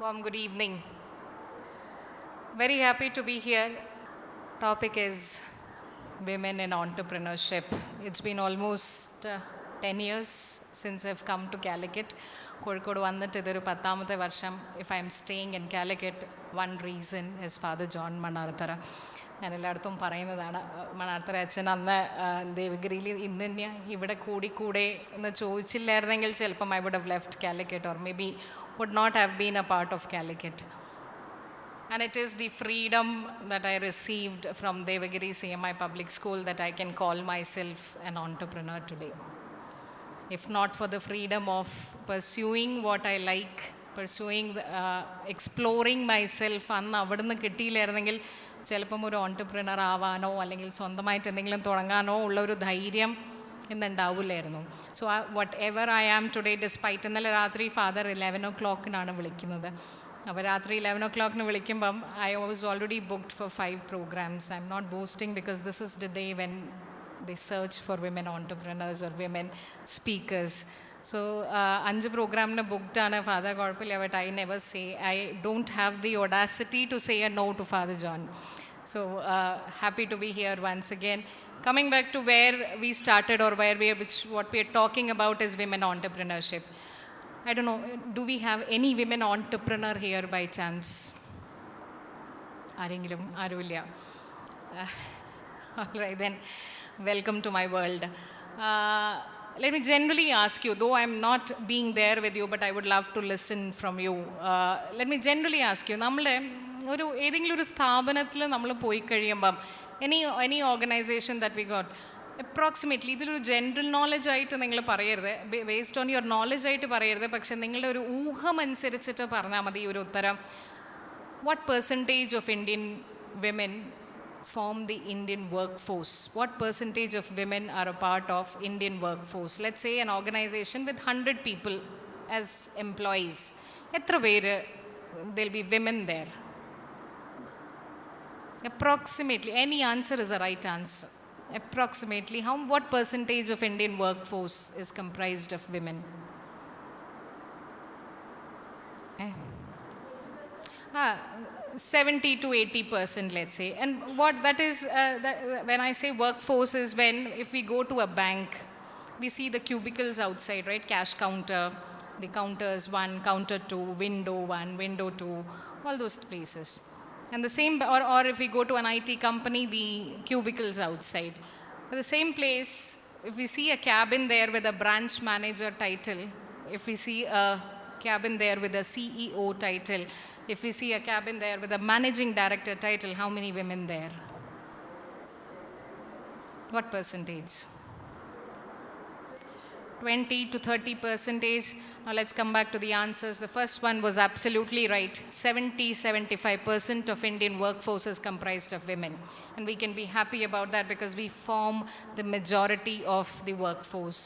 Warm good evening. Very happy to be here. Topic is women in entrepreneurship. It's been almost 10 years since I've come to Calicut. Kozhikode വന്നിട്ട് ഇതൊരു 10ാമത്തെ വർഷം. If I'm staying in Calicut, one reason is Father John Mannarthara. ഞാൻ എല്ലായിടത്തും പറയുന്നതാണ്, മണ്ണാർത്തറ അച്ഛൻ അന്ന് ദേവഗിരിയിൽ ഇന്ന് തന്നെയാണ് ഇവിടെ കൂടിക്കൂടെ എന്ന് ചോദിച്ചില്ലായിരുന്നെങ്കിൽ ചിലപ്പം I would have left Calicut or maybe would not have been a part of Calicut. And it is the freedom that I received from Devagiri CMI Public School that I can call myself an entrepreneur today. If not for the freedom of pursuing what I like, exploring myself, അന്ന് അവിടുന്ന് കിട്ടിയില്ലായിരുന്നെങ്കിൽ ചിലപ്പം ഒരു entrepreneur ആവാനോ അല്ലെങ്കിൽ സ്വന്തമായിട്ട് എന്തെങ്കിലും തുടങ്ങാനോ ഉള്ള ഒരു ധൈര്യം ഇന്നുണ്ടാവില്ലായിരുന്നു. So whatever I am today despite, ഇന്നലെ രാത്രി ഫാദർ 11 o'clock വിളിക്കുന്നത്. അപ്പോൾ രാത്രി 11 o'clock വിളിക്കുമ്പം I was already booked for 5 programs. I'm not boasting because this is the day when they search for women entrepreneurs or women speakers. So 5 പ്രോഗ്രാമിന് booked ആണ് father, കുഴപ്പമില്ല. But I never say, I don't have the audacity to say a no to father John. So happy to be here once again. Coming back to where we started or what we are talking about is women entrepreneurship. I don't know, do we have any women entrepreneur here by chance? ആരെങ്കിലും? ആരുമില്ല. All right then, welcome to my world. Let me generally ask you, though I'm not being there with you, but I would love to listen from you. Let me generally ask you, നമ്മളെ ഒരു ഏതെങ്കിലും ഒരു സ്ഥാപനത്തിൽ നമ്മൾ പോയി കഴിയുമ്പം any organization that we got, approximately ഇതിലൊരു general knowledge ആയിട്ട് നിങ്ങൾ പറയരുത്, ബേസ്ഡ് ഓൺ യുവർ നോളജ് ആയിട്ട് പറയരുത്, പക്ഷെ നിങ്ങളുടെ ഒരു ഊഹം അനുസരിച്ചിട്ട് പറഞ്ഞാൽ മതി ഒരു ഉത്തരം. What percentage of Indian women form the Indian workforce? What percentage of women are a part of Indian workforce? Let's say an organization with 100 people as employees. എത്ര പേര് there'll be women there? Approximately, any answer is a right answer. Approximately, what percentage of Indian workforce is comprised of women? 70 to 80%, let's say. And what that is, when I say workforce, is when if we go to a bank, we see the cubicles outside, right? Cash counter, the counters 1, counter 2, window 1, window 2, all those places. And the same, or if we go to an IT company, the cubicles outside. But the same place, if we see a cabin there with a branch manager title, if we see a cabin there with a CEO title, if we see a cabin there with a managing director title, how many women there? What percentage? 20 to 30%. Now let's come back to the answers. The first one was absolutely right. 75% of Indian workforce is comprised of women. And we can be happy about that because we form the majority of the workforce.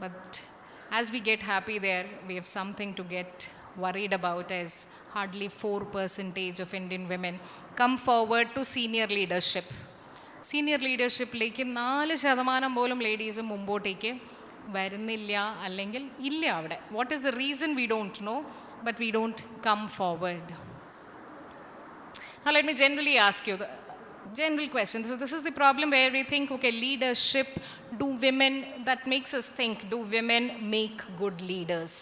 But as we get happy there, we have something to get worried about, as hardly 4% of Indian women come forward to senior leadership. Senior leadershipലേക്ക് 4% പോലും ladies മുമ്പോട്ടേക്ക് വരുന്നില്ല, അല്ലെങ്കിൽ ഇല്ല അവിടെ. What is the reason? We don't know, but we don't come forward. Now let me generally ask you the general question. So this is the problem where we think, okay, leadership, do women, that makes us think, do women make good leaders?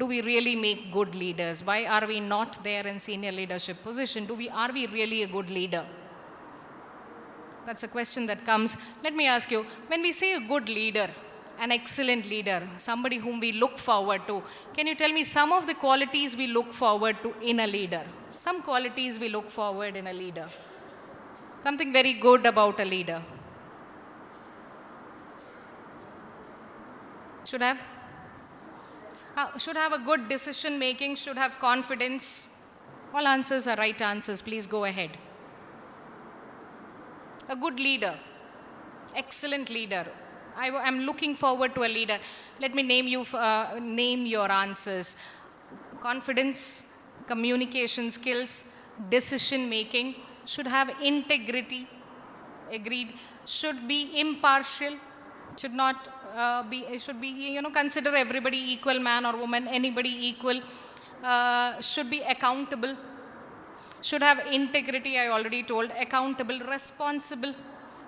Do we really make good leaders? Why are we not there in senior leadership position? Are we really a good leader? That's a question that comes. Let me ask you, when we say a good leader, an excellent leader, somebody whom we look forward to, can you tell me some of the qualities we look forward to in a leader? Some qualities we look forward in a leader. Something very good about a leader. Should have a good decision making, should have confidence. All answers are right answers. Please go ahead. A good leader, excellent leader. I'm looking forward to a leader. Let me name your answers. Confidence, communication skills, decision making, should have integrity, agreed, should be impartial, should not should be, consider everybody equal, man or woman, anybody equal, should be accountable, should have integrity, I already told, accountable, responsible,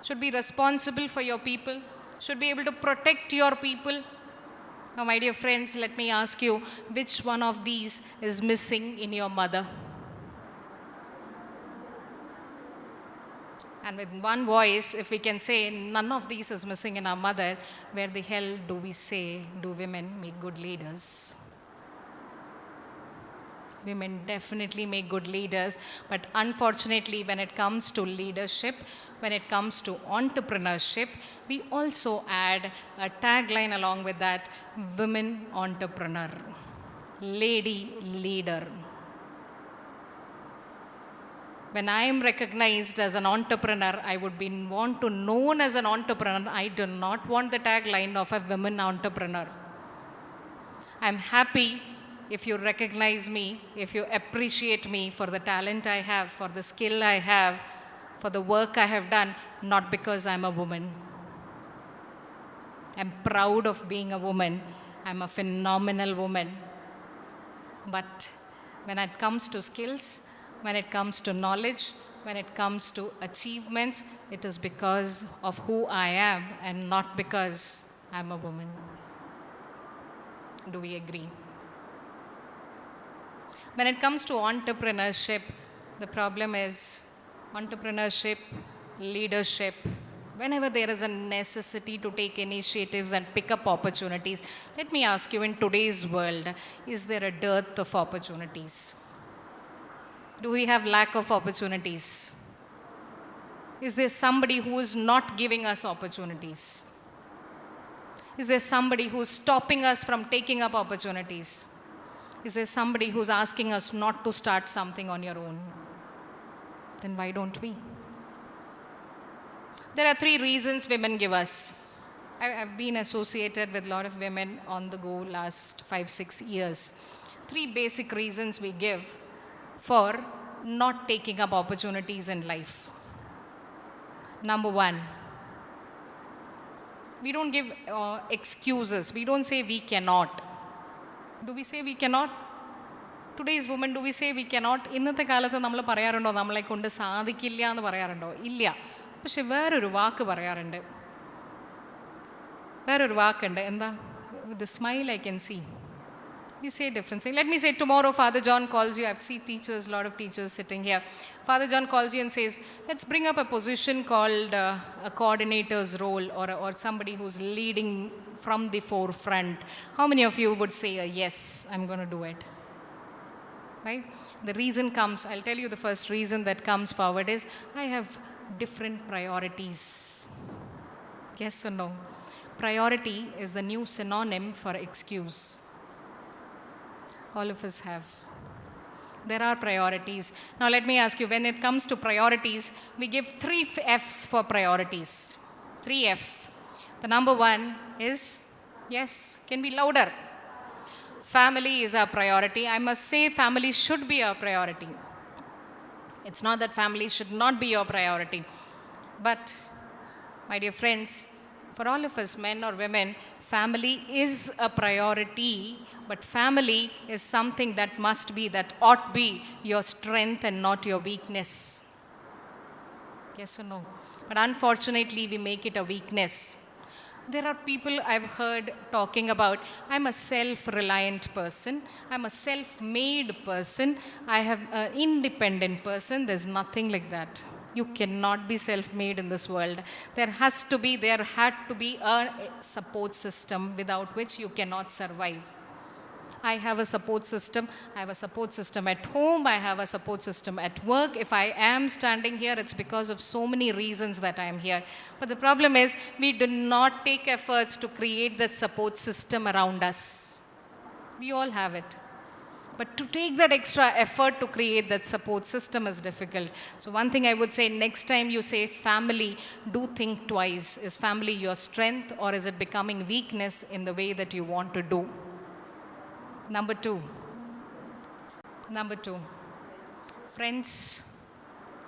should be responsible for your people, should be able to protect your people. Now, my dear friends, let me ask you, which one of these is missing in your mother? And with one voice, if we can say none of these is missing in our mother, where the hell do we say, do women make good leaders? Women definitely make good leaders, but unfortunately, when it comes to leadership, when it comes to entrepreneurship, we also add a tagline along with that: women entrepreneur, lady leader. When I am recognized as an entrepreneur, I would want to known as an entrepreneur. I do not want the tagline of a women entrepreneur. I'm happy if you recognize me, if you appreciate me for the talent I have, for the skill I have, for the work I have done, not because I'm a woman. I'm proud of being a woman. I'm a phenomenal woman. But when it comes to skills, when it comes to knowledge, when it comes to achievements, it is because of who I am and not because I'm a woman. Do we agree? When it comes to entrepreneurship, the problem is entrepreneurship, leadership. Whenever there is a necessity to take initiatives and pick up opportunities, let me ask you, in today's world, is there a dearth of opportunities? Do we have lack of opportunities? Is there somebody who is not giving us opportunities? Is there somebody who's stopping us from taking up opportunities? Is there somebody who's asking us not to start something on your own? Then why don't we? There are 3 reasons women give us. I've been associated with a lot of women on the go last 5-6 years. 3 basic reasons we give for not taking up opportunities in life. Number 1, we don't give excuses. We don't say we cannot. Do we say we cannot? Today's women, do we say we cannot? ഇന്നത്തെ കാലത്ത് നമ്മൾ പറയാറുണ്ടോ നമ്മളെ കൊണ്ട് സാധിക്കില്ല എന്ന് പറയാറുണ്ടോ? ഇല്ല. പക്ഷെ വേറൊരു വാക്ക് പറയാറുണ്ട്. വേറൊരു വാക്കുണ്ട്. എന്താ? With the smile I can see. We say different things. Let me say, tomorrow Father John calls you. I've seen teachers, a lot of teachers sitting here. Father John calls you and says, let's bring up a position called a coordinator's role, or somebody who's leading from the forefront. How many of you would say, yes, I'm going to do it? Right? The reason comes, I'll tell you the first reason that comes forward is, I have different priorities. Yes or no? Priority is the new synonym for excuse. All of us have. There are priorities. Now let me ask you, when it comes to priorities, we give 3 F's for priorities. 3 F. The number 1 is, yes, can be louder. Family is our priority. I must say family should be our priority. It's not that family should not be your priority. But, my dear friends, for all of us, men or women, family is a priority, but family is something that must be, that ought be your strength and not your weakness. Yes or no? But unfortunately, we make it a weakness. There are people I've heard talking about, I'm a self-reliant person, I'm a self-made person, I have an independent person. There's nothing like that. You cannot be self-made in this world. There had to be a support system without which you cannot survive. I have a support system. I have a support system at home. I have a support system at work. If I am standing here, it's because of so many reasons that I am here. But the problem is, we do not take efforts to create that support system around us. We all have it. But to take that extra effort to create that support system is difficult. So one thing I would say, next time you say family, do think twice. Is family your strength, or is it becoming weakness in the way that you want to do? Number 2, friends.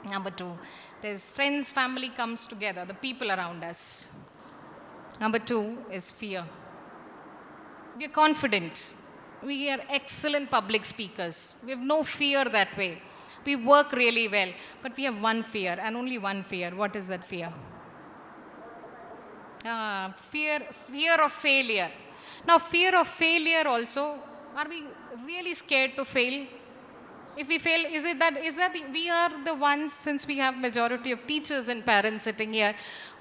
Number 2, there's friends, family comes together, the people around us. Number 2 is fear. We are confident. We are excellent public speakers. We have no fear that way. We work really well. But we have one fear, and only one fear. What is that fear? Fear of failure. Now, fear of failure also, are we really scared to fail? If we fail, is that we are the ones, since we have majority of teachers and parents sitting here,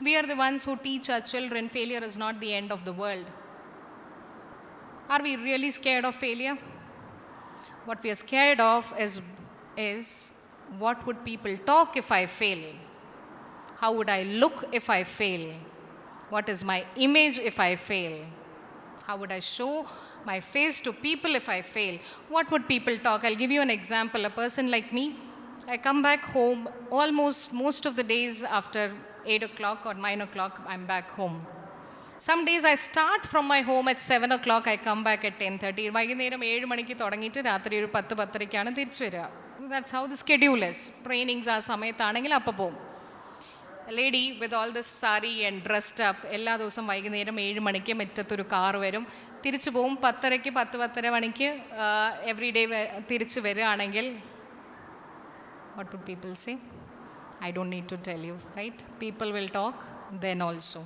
we are the ones who teach our children failure is not the end of the world. Are we really scared of failure? What we are scared of is what would people talk if I fail? How would I look if I fail? What is my image if I fail? How would I show my face to people if I fail? What would people talk? I'll give you an example. A person like me, I come back home almost most of the days after 8 o'clock or 9 o'clock, I'm back home. Some days I start from my home at 7 o'clock, I come back at 10:30. വൈകുന്നേരം 7 മണിക്ക് തുടങ്ങിയിട്ട് രാത്രി ഒരു 10-10:30ക്കാണ് തിരിച്ചു വരിക. That's how the schedule is. Trainings ആ സമയത്താണെങ്കിൽ അപ്പോൾ പോകും. A lady with all this sari and dressed up, എല്ലാ ദിവസവും വൈകുന്നേരം 7 മണിക്ക് മുറ്റത്തൊരു കാർ വരും, തിരിച്ചു പോകും 10:30 10-10:30 മണിക്ക് എവറി ഡേ തിരിച്ചു വരികയാണെങ്കിൽ what would people say? I don't need to tell you, right? People will talk then also.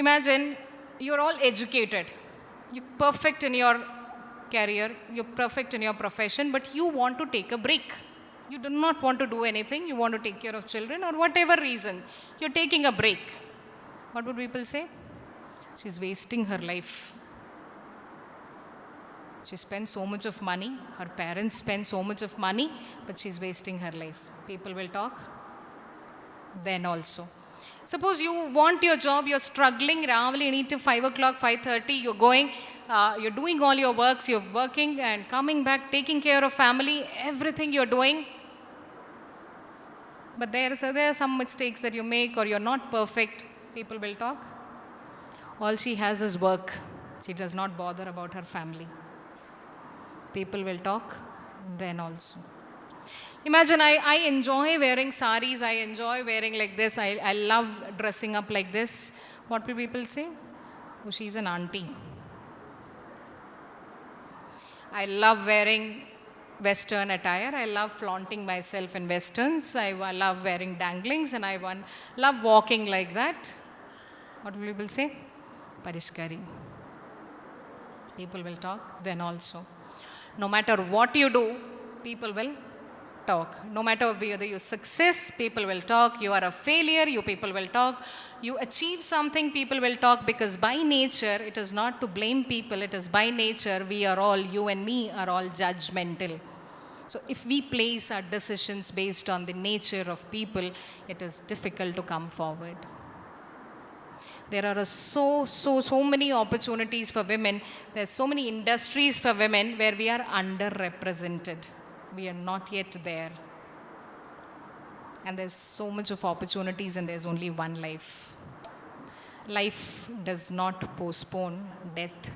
Imagine you're all educated, you're perfect in your career, you're perfect in your profession, but you want to take a break. You do not want to do anything, you want to take care of children or whatever reason, you're taking a break. What would people say? She's wasting her life. She spends so much of money, her parents spend so much of money, but she's wasting her life. People will talk then also. Suppose you want your job, you're struggling, Ravali, you need to 5 o'clock, 5:30, you're going, you're doing all your works, you're working and coming back, taking care of family, everything you're doing. But there are some mistakes that you make or you're not perfect. People will talk. All she has is work. She does not bother about her family. People will talk then also. Imagine I enjoy wearing saris, I enjoy wearing like this, I love dressing up like this. What will people say? Oh, she's an auntie. I love wearing Western attire, I love flaunting myself in Westerns, I love wearing danglings and I love walking like that. What will people say? Parishkari. People will talk then also. No matter what you do, people will talk. No matter whether you success, people will talk. You are a failure, you people will talk. You achieve something, people will talk, because by nature, it is not to blame people, it is by nature, we are all, you and me are all judgmental. So if we place our decisions based on the nature of people, it is difficult to come forward. There are so many opportunities for women. There are so many industries for women where we are underrepresented. We are not yet there. And there's so much of opportunities and there's only one life. Life does not postpone death.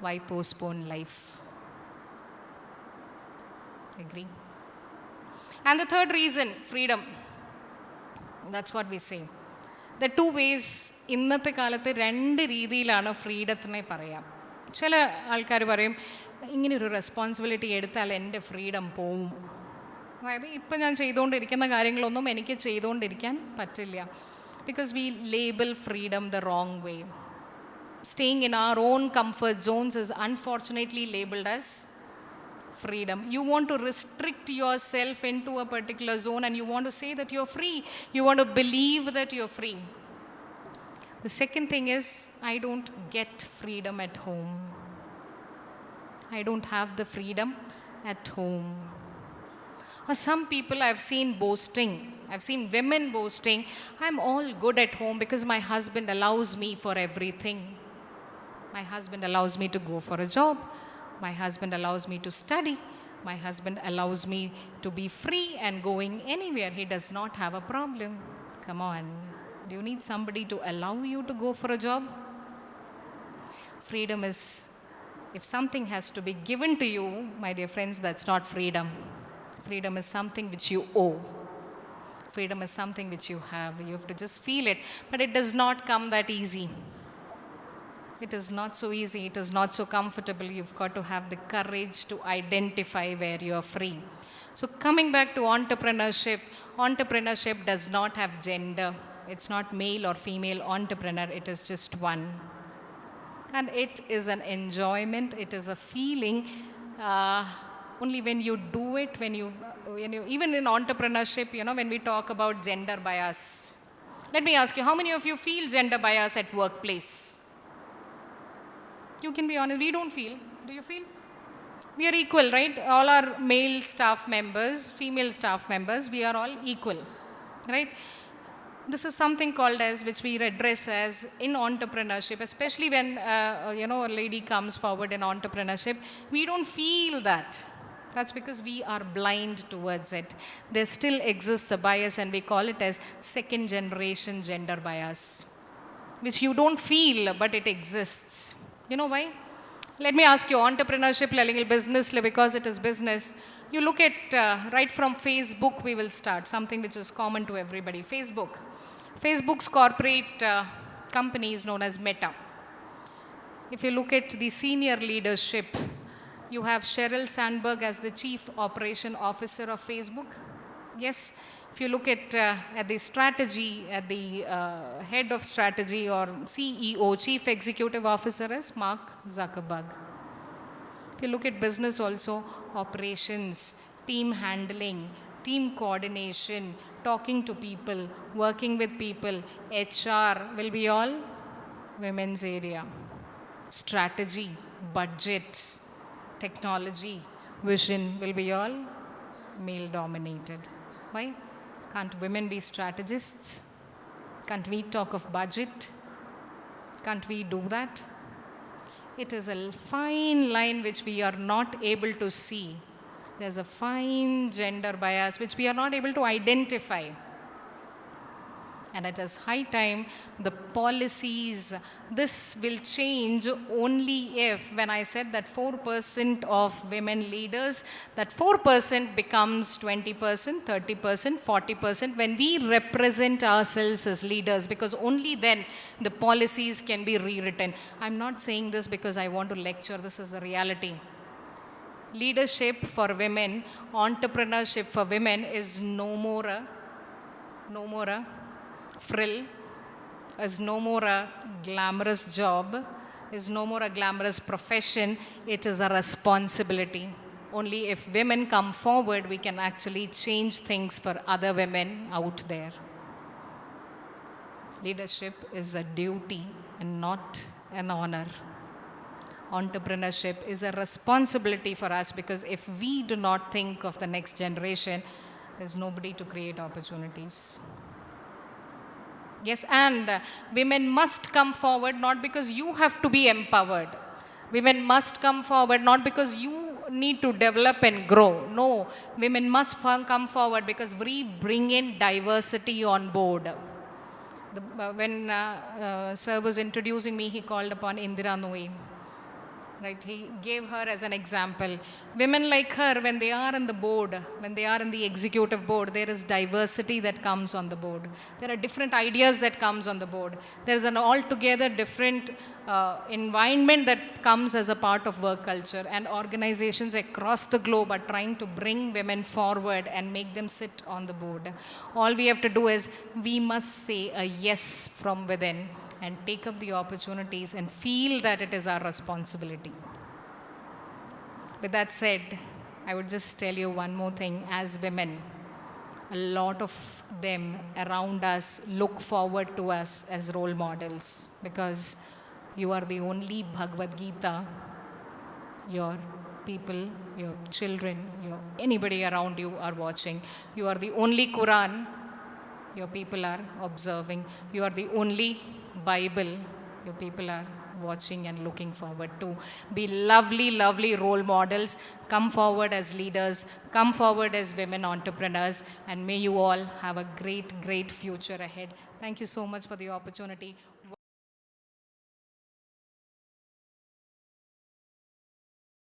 Why postpone life? Agree? And the third reason, freedom. That's what we say. The two ways, ഇന്നത്തെ കാലത്ത് രണ്ട് രീതിയിലാണ് ഫ്രീഡത്തിനെ പറയാം. ചില ആൾക്കാർ പറയും ഇങ്ങനൊരു responsibility എടുത്താൽ എൻ്റെ ഫ്രീഡം പോവും. അതായത് ഇപ്പം ഞാൻ ചെയ്തുകൊണ്ടിരിക്കുന്ന കാര്യങ്ങളൊന്നും എനിക്ക് ചെയ്തുകൊണ്ടിരിക്കാൻ പറ്റില്ല. Because we label freedom the wrong way. Staying in our own comfort zones is unfortunately labeled as freedom. You want to restrict yourself into a particular zone and you want to say that you're free. You want to believe that you're free. The second thing is, I don't get freedom at home. I don't have the freedom at home. Or some people I've seen boasting. I've seen women boasting, I'm all good at home because my husband allows me for everything. My husband allows me to go for a job. My husband allows me to study. My husband allows me to be free and going anywhere. He does not have a problem. Come on. Do you need somebody to allow you to go for a job? Freedom is, if something has to be given to you, my dear friends, that's not freedom. Freedom is something which you owe. Freedom is something which you have. You have to just feel it. But it does not come that easy. It is not so easy, it is not so comfortable. You've got to have the courage to identify where you are free. So, coming back to entrepreneurship, entrepreneurship does not have gender. It's not male or female entrepreneur, it is just one. And it is an enjoyment, it is a feeling. Only when you do it, when you, even in entrepreneurship, when we talk about gender bias. Let me ask you, how many of you feel gender bias at workplace? You can be honest, we don't feel. Do you feel? We are equal, right? All our male staff members, female staff members, we are all equal, right? This is something called as, which we address as in entrepreneurship, especially when, a lady comes forward in entrepreneurship, we don't feel that. That's because we are blind towards it. There still exists a bias, and we call it as second generation gender bias, which you don't feel, but it exists. You know why? Let me ask you, entrepreneurship, business, because it is business. You look at, right from Facebook, we will start, something which is common to everybody. Facebook's corporate company is known as Meta. If you look at the senior leadership, you have Sheryl Sandberg as the Chief Operation Officer of Facebook. Yes. If you look at the strategy, at the head of strategy or CEO, Chief Executive Officer is Mark Zuckerberg. If you look at business also, operations, team handling, team coordination, talking to people, working with people, HR will be all women's area. Strategy, budget, technology, vision will be all male dominated. Why? Can't women be strategists? Can't we talk of budget? Can't we do that? It is a fine line which we are not able to see. There's a fine gender bias which we are not able to identify. And it is high time the policies, this will change only if, when I said that 4% of women leaders, that 4% becomes 20%, 30%, 40% when we represent ourselves as leaders, because only then the policies can be rewritten. I'm not saying this because I want to lecture, this is the reality. Leadership for women, entrepreneurship for women is no more a frill, is no more a glamorous job, is no more a glamorous profession. It is a responsibility. Only if women come forward, we can actually change things for other women out there. Leadership is a duty and not an honor. Entrepreneurship is a responsibility for us, because if we do not think of the next generation, there's nobody to create opportunities. Yes, and women must come forward not because you have to be empowered. Women must come forward not because you need to develop and grow. No, women must come forward because we bring in diversity on board. When Sir was introducing me, he called upon Indira Nooyi. Right, he gave her as an example. Women like her, when they are on the board, when they are in the executive board, there is diversity that comes on the board. There are different ideas that comes on the board. There is an altogether different environment that comes as a part of work culture, and organizations across the globe are trying to bring women forward and make them sit on the board. All we have to do is, we must say a yes from within and take up the opportunities and feel that it is our responsibility. With that said, I would just tell you one more thing. As women, a lot of them around us look forward to us as role models, because you are the only Bhagavad Gita your people, your children, anybody around you are watching. You are the only Quran your people are observing. You are the only Bible your people are watching and looking forward to. Be lovely, lovely role models. Come forward as leaders. Come forward as women entrepreneurs. And may you all have a great, great future ahead. Thank you so much for the opportunity.